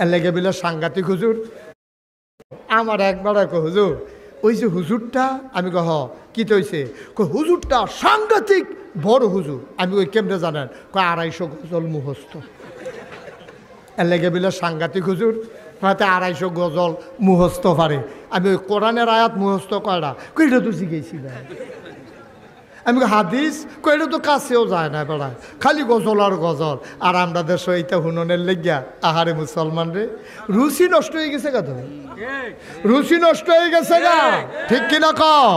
এর লেগে বিলে সাংঘাতিক হুজুর আমার একবার হুজুর ওই যে হুজুরটা আমি কহ কি তৈছে হুজুরটা সাংঘাতিক বড় হুজুর আমি ওই কেমনে জানেন 250 গজল মুখস্থ এর লেগে বিলে সাংঘাতিক হুজুর হয়তো 250 গজল মুখস্থ পারে আমি ওই কোরআনের আয়াত মুখস্থ কয়টা কইটা তো শিখেছি না আমি হাদিস কইলে তো কাছেও যায় না বেড়ায় খালি গজল আর গজল আর আমরা দেশ এইটা হুননের লেগিয়া আহারে মুসলমান রে রুচি নষ্ট হয়ে গেছে গা তো রুচি নষ্ট হয়ে গেছে গা ঠিক কিনা কও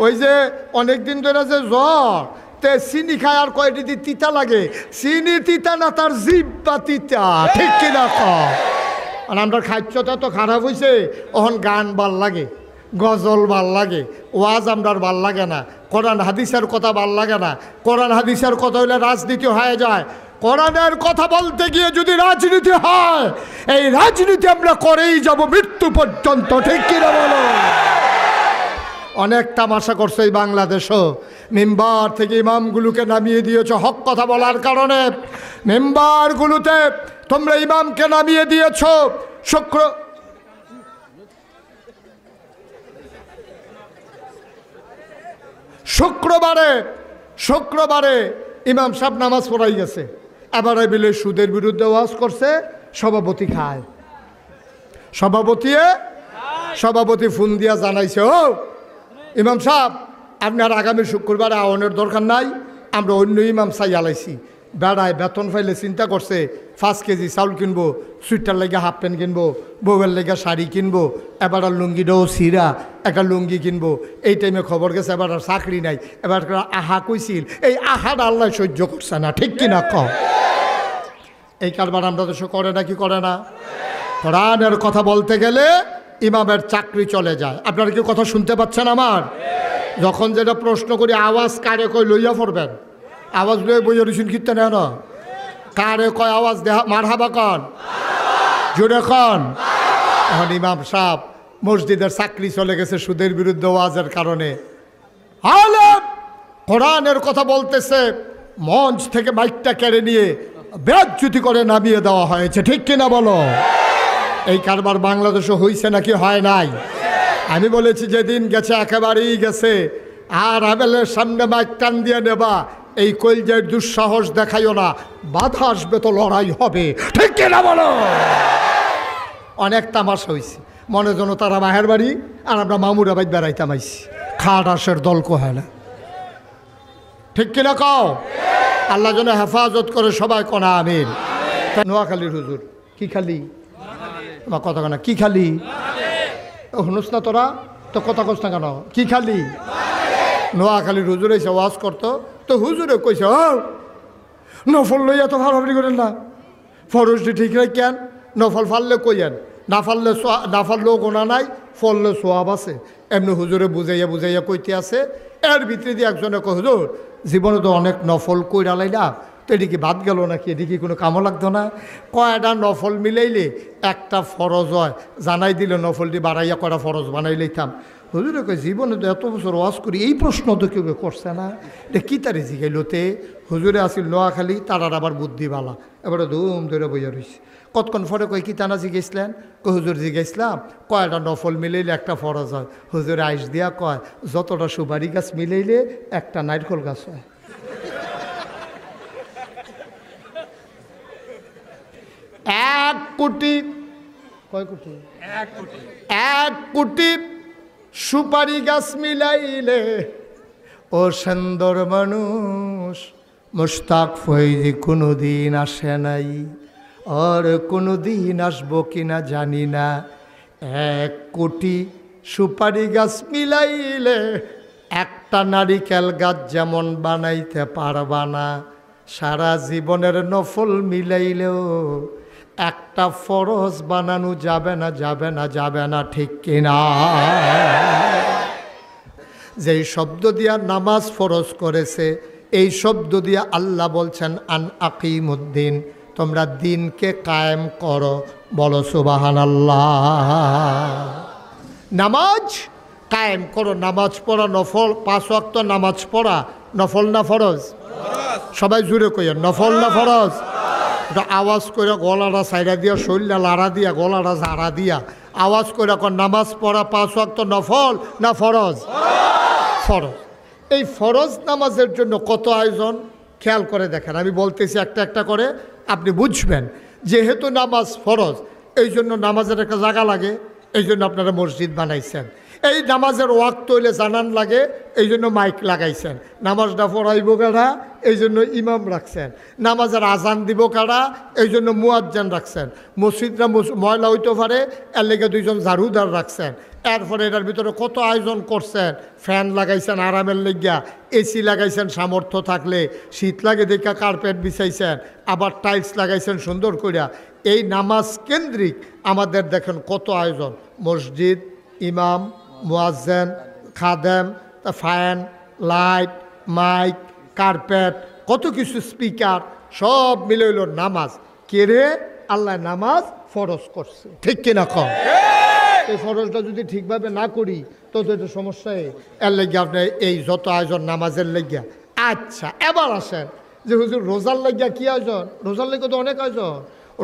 ওই যে অনেকদিন ধরে যে জ্বর তে চিনি খায় আর কয়টি দি তিতা লাগে চিনি তিতা না তার জিব্বা তিতা ঠিক কিনা কও আর আমরা খাদ্যটা তো খারাপ হয়েছে ওখান গান ভাল লাগে গজল ভাল লাগে ওয়াজ আমরার ভাল লাগে না কোরআন হাদিসের কথা ভাল লাগে না কোরআন হাদিসের কথা হইলে রাজনীতি হয়ে যায় কোরআনের কথা বলতে গিয়ে যদি রাজনীতি হয় এই রাজনীতি আমরা করেই যাব মৃত্যু পর্যন্ত ঠিক কিনা বলো অনেক তামাশা করছে এই বাংলাদেশও মেম্বার থেকে ইমামগুলোকে নামিয়ে দিয়েছ হক কথা বলার কারণে মেম্বারগুলোতে তোমরা ইমামকে নামিয়ে দিয়েছ শুক্রবারে ইমাম সাহেব নামাজ পড়াই গেছে এবার বিলে সুদের বিরুদ্ধে ওয়াজ করছে সভাপতি খায় সভাপতি ফোন দিয়া জানাইছে ও ইমাম সাহেব আপনার আগামী শুক্রবারে আওয়ানের দরকার নাই আমরা অন্য ইমাম চাই আলাইছি বেড়ায় বেতন পাইলে চিন্তা করছে 5 কেজি চাউল কিনবো সুইটার লেগে হাফ প্যান্ট কিনবো বউয়ের লেগে শাড়ি কিনবো এবার আর লুঙ্গিটাও সিরা একটা লুঙ্গি কিনবো এই টাইমে খবর গেছে এবার আর চাকরি নাই এবার আহা কইছিল এই আহার আল্লাহ সহ্য করছে না ঠিক কিনা কও এই কারবার আমরা তো করে না কি করে না কোরআনের কথা বলতে গেলে ইমামের চাকরি চলে যায় আপনারা কি কথা শুনতে পাচ্ছেন আমার যখন যেটা প্রশ্ন করি আওয়াজ কারে কই লইয়া পড়বেন আওয়াজ লয়ে বইয়া রুসুন কীর্তন না কারে কয় আওয়াজ দেহা মারহাবা কন জোরে কন এখন ইমাম সাহেব মসজিদের চাকরি চলে গেছে সুদের বিরুদ্ধে ওয়াজের কারণে আলেম কোরআনের কথা বলতেছে মঞ্চ থেকে মাইকটা কেড়ে নিয়ে বেজ্জতি করে নামিয়ে দেওয়া হয়েছে ঠিক কিনা বলো এই কারবার বাংলাদেশে হয়েছে নাকি হয় নাই আমি বলেছি যেদিন গেছে একেবারেই গেছে আর আবেলের সামনে মাইক টান দিয়ে নেবা এই কলজের দুঃসাহস দেখাইও না বাধা আসবে তো লড়াই হবে ঠিক কিনা বলো অনেক তামাশা হয়েছে মনে যেন তারা মাহের বাড়ি আর আমরা মামুরা বাড়ি বেড়াইতাম আইছি খাট আসের দল হয় না ঠিক কিনা কও আল্লাহ যেন হেফাজত করে সবাই কনা আমিন নোয়াখালীর হুজুর কি খালি তোমার কথা কেনা কি খালি শুনুস না তোরা তো কথা কস না কেন কি খালি নোয়াখালীর হুজুর এসে ওয়াজ করতো তো হুজুরে কইছে ও নফল লইয়া তো ভাড়াভাড়ি করেন না ফরজটি ঠিক রে কেন নফল ফাললে কইয়েন না ফাললেও গোনা নাই ফললে সোয়াব আছে এমনি হুজুরে বুঝাইয়া কইতে আছে এর ভিতরে দিয়ে একজনে কয় হুজুর জীবনে তো অনেক নফল কইরালাই না তো এদিকে বাদ গেল নাকি এদিকে কোনো কামও লাগতো না কয়টা নফল মিলাইলে একটা ফরজ হয় জানাই দিলে নফলটি বাড়াইয়া কয়টা ফরজ বানাই লইতাম হুজুরে কয় জীবনে তো এত বছর ওয়াজ করি এই প্রশ্ন তো কেউ করছে না এটা কী তারে জিগাইলোতে হুজুরে আসিল নোয়াখালী তারার আবার বুদ্ধিবালা এবারে ধুম ধরে বইয়া রয়েছে কতক্ষণ পরে কয় কি টানা জিগেছিলেন কই হুজুর জিগেছিলাম কয়টা নফল মিলাইলে একটা ফরজ হয় হুজুরে আইস দিয়া কয় যতটা সুপারি গাছ মিলাইলে একটা নারকেল গাছ হয় এক কোটি সুপারি গাছ মিলাইলে ও সুন্দর মানুষ মুশতাক ফৈজি কোনোদিন আসে নাই আর কোনোদিন আসবো কিনা জানি না 1 কোটি সুপারি গাছ মিলাইলে একটা নারিকেল গাছ যেমন বানাইতে পারবা না সারা জীবনের নফল মিলাইলেও একটা ফরজ বানানো যাবে না ঠিক কিনা যেই শব্দ দিয়া নামাজ ফরজ করেছে এই শব্দ দিয়া আল্লাহ বলছেন আন আকিমুদ্দিন তোমরা দিনকে কায়েম করো বলো সুবহানাল্লাহ নামাজ কায়েম করো নামাজ পড়া নফল 5 ওয়াক্ত নামাজ পড়া নফল না ফরজ সবাই জুড়ে কইয়া নফল না ফরজ ওটা আওয়াজ করে গলাটা সাইডা দিয়া শরীরটা লাড়া দিয়া গলাটা ঝাড়া দিয়া আওয়াজ করে নামাজ পড়া 5 ওয়াক্ত নফল না ফরজ? ফরজ। এই ফরজ নামাজের জন্য কত আয়োজন খেয়াল করে দেখেন। আমি বলতেছি একটা একটা করে, আপনি বুঝবেন। যেহেতু নামাজ ফরজ, এই জন্য নামাজের একটা জায়গা লাগে, এই জন্য আপনারা মসজিদ বানাইছেন। এই নামাজের ওয়াক্ত হইলে জানান লাগে, এই জন্য মাইক লাগাইছেন। নামাজটা পড়াইব কারা, এই জন্য ইমাম রাখছেন। নামাজের আজান দিব কারা, এই জন্য মুয়াজ্জিন রাখছেন। মসজিদরা ময়লা হইতে পারে, এর লেগে 2জন ঝাড়ুদার রাখছেন। এরপরে এটার ভিতরে কত আয়োজন করছেন। ফ্যান লাগাইছেন আরামের লেগিয়া, এসি লাগাইছেন সামর্থ্য থাকলে, শীত লাগে দেখা কার্পেট বিছাইছেন, আবার টাইলস লাগাইছেন সুন্দর করিয়া। এই নামাজ কেন্দ্রিক আমাদের দেখেন কত আয়োজন। মসজিদ, ইমাম, মুয়াজ্জিন, খাদেম, ফ্যান, লাইট, মাইক, কার্পেট, কত কিছু, স্পিকার, সব মিলে হইল নামাজ। কে রে? আল্লাহ নামাজ ফরজ করছে, ঠিক কিনা কম? এই ফরজটা যদি ঠিকভাবে না করি তো এটা সমস্যায়। এর লেগে আপনি এই যত আয়োজন নামাজের লেগিয়া। আচ্ছা, এবার আসেন যে হুজুর রোজার লেগিয়া কি আয়োজন? রোজার লেগে তো অনেক আয়োজন।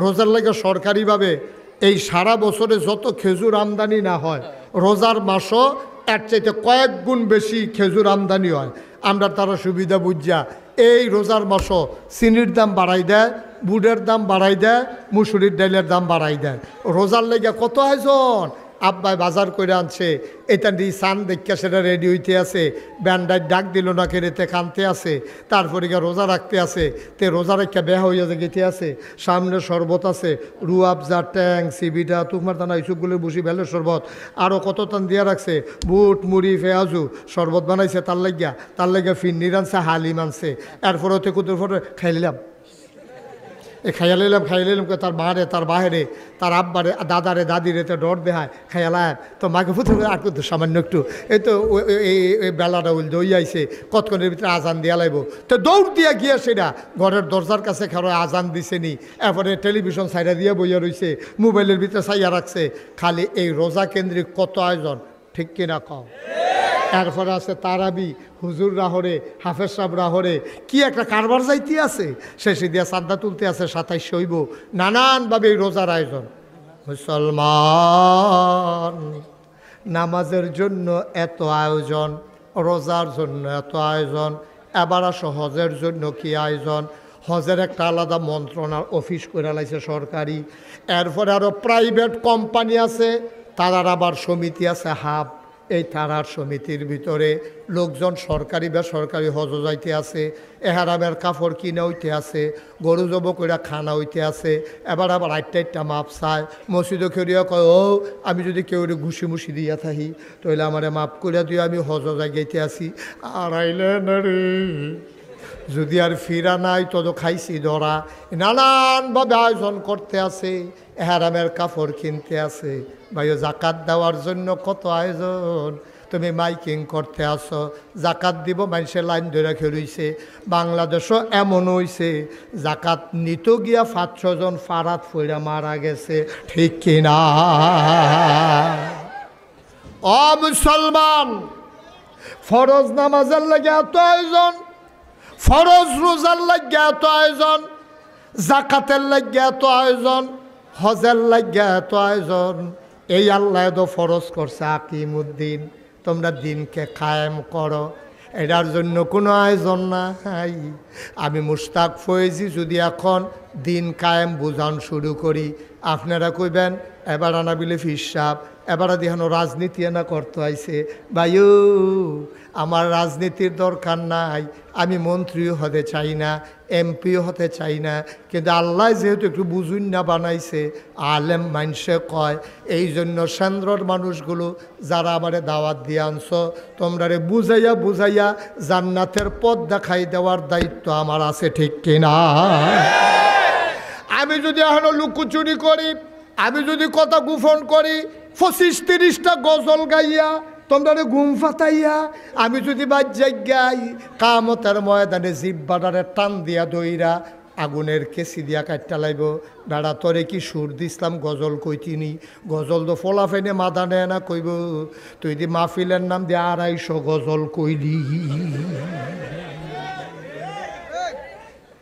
রোজার লেগে সরকারিভাবে এই সারা বছরে যত খেজুর আমদানি না হয়, রোজার মাসও এর চাইতে কয়েক গুণ বেশি খেজুর আমদানি হয়। আমরা তারা সুবিধা বুঝা এই রোজার মাসও চিনির দাম বাড়াই দেয়, বুটের দাম বাড়াই দেয়, মুসুরির ডালের দাম বাড়াই দেয়। রোজার লেগে কত আয়োজন। আব্বাই বাজার করে আনছে, এটা দিয়ে সান দেখা সেটা রেডি হইতে আছে, ব্যান্ডায় ডাক দিল না কেড়েতে কানতে আছে, তারপরে গিয়ে রোজা রাখতে আছে, তে রোজা রেখা বেহা হইয়া গেতে আছে, সামনে শরবত আছে, রুয়াবজা, ট্যাং, সিবিটা, তুকমার দানা, এইসবগুলো বসি বেলের শরবত, আরও কত টান দিয়া রাখছে, বুট, মুড়ি, পেঁয়াজু শরবত বানাইছে। তার লাগিয়া ফিন্নির আনছে, হালিম আনছে। এরপর হতে কুতুর ফটো খাইলাম, খাইয়া লইলাম তার মারে, তার বাহেরে, তার আব্বারে, দাদারে, দাদিরে তো ডর দেহায় খাইয়ালাম। তো মাকে ফুটে আর করতো সামান্য একটু, এই তো এই বেলাটা উল দই আইছে, কতক্ষণের ভিতরে আজান দিয়া লাইব। তো দৌড় দিয়া গিয়া সেটা ঘরের দরজার কাছে খারো আজান দিছে নি, এরপরে টেলিভিশন সাইডা দিয়া বইয়া রইছে, মোবাইলের ভিতরে সাইয়া রাখছে। খালি এই রোজা কেন্দ্রিক কত আয়োজন, ঠিক কিনা কও? এরপরে আছে তারাবি, হুজুর রাহরে, হাফেজ সাহেব রাহরে, কি একটা কারবার যাইতে আছে, শেষে দিয়া চাঁদা তুলতে আছে, 27 হইব, নানানভাবে এই রোজার আয়োজন। মুসলমান, নামাজের জন্য এত আয়োজন, রোজার জন্য এত আয়োজন, এবার আসো হজের জন্য কি আয়োজন। হজের একটা আলাদা মন্ত্রণালয় অফিস করে লাইছে সরকারি। এরপরে আরও প্রাইভেট কোম্পানি আছে, তারার আবার সমিতি আছে হাব। এই তারার সমিতির ভিতরে লোকজন সরকারি বেসরকারি হজ যাইতে আছে, এহারামের কাপড় কিনে হইতে আছে, গরু জব করে খানা হইতে আছে। এবার আবার 8টা মাপ চায়। মসজিদে খেরিয়া কয়, ও আমি যদি কেউ ঘুষি মুসি দিয়া থাকি তাহলে আমারে মাপ করিয়া দিয়ে আমি হজ যাই গাইতে আসি। আর আইলে না রে, যদি আর ফিরা নাই তত খাইছি ধরা। নানানভাবে আয়োজন করতে আছে, এহারামের কাপড় কিনতে আছে। ভাইও জাকাত দেওয়ার জন্য কত আয়োজন। তুমি মাইকিং করতে আসো, জাকাত দিব, মানুষের লাইন ধরে খেলুইছে। বাংলাদেশও এমন হইছে, জাকাত নিত গিয়া 5-6 জন ফারাত ফইরা মারা গেছে, ঠিক কিনা? ও মুসলমান, ফরজ নামাজের লাগে এত আয়োজন, ফরজ রোজার লাগে এত আয়োজন, জাকাতের লাগে এত আয়োজন, হজের লাগে এত আয়োজন। এই আল্লাহ তো ফরজ করছে আকিমুদ্দিন, তোমরা দিনকে কায়েম করো। এটার জন্য কোনো আয়োজন নাই। আমি মুশতাক ফয়েজি যদি এখন দিন কায়েম বোঝান শুরু করি, আপনারা কইবেন এবার আনা বিলে ফিসাব, এবার দেখানো রাজনীতি না করতে আইছে। ভাইও, আমার রাজনীতির দরকার নাই, আমি মন্ত্রীও হতে চাই না, এমপিও হতে চাই না। কিন্তু আল্লাহ যেহেতু একটু বুঝুন না বানাইছে, আলেম মানুষে কয়, এই জন্য সেন্দ্রর মানুষগুলো যারা আমারে দাওয়াত দিয়ে আনছো, তোমরা রে বুঝাইয়া বুঝাইয়া জান্নাতের পথ দেখাই দেওয়ার দায়িত্ব আমার আছে, ঠিক কিনা? আমি যদি এখনো লুকোচুরি করি, আমি যদি কথা গোপন করি, 25-30টা গজল গাইয়া তোমরা ঘুম ফাতাইয়া, আমি যদি বাজ্যাই গাই, কামতের ময়দানে জিব্বাটারে টান দিয়া দইরা আগুনের কেসি দিয়া কাটটা লাইব। বেড়া তরে কি সুর দিসলাম গজল কইতিনি, গজল তো ফোলা ফেনে মাথা নেয় না, কইব তুই দি মাহফিলের নাম দিয়ে 250 গজল কইলি।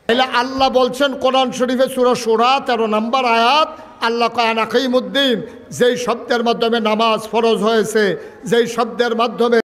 তাহলে আল্লাহ বলছেন কোরআন শরীফে সূরা শূরা 13 নম্বর আয়াত, আল্লাহ কান আকিমুদ্দিন, যেই শব্দের মাধ্যমে নামাজ ফরজ হয়েছে, যেই শব্দের মাধ্যমে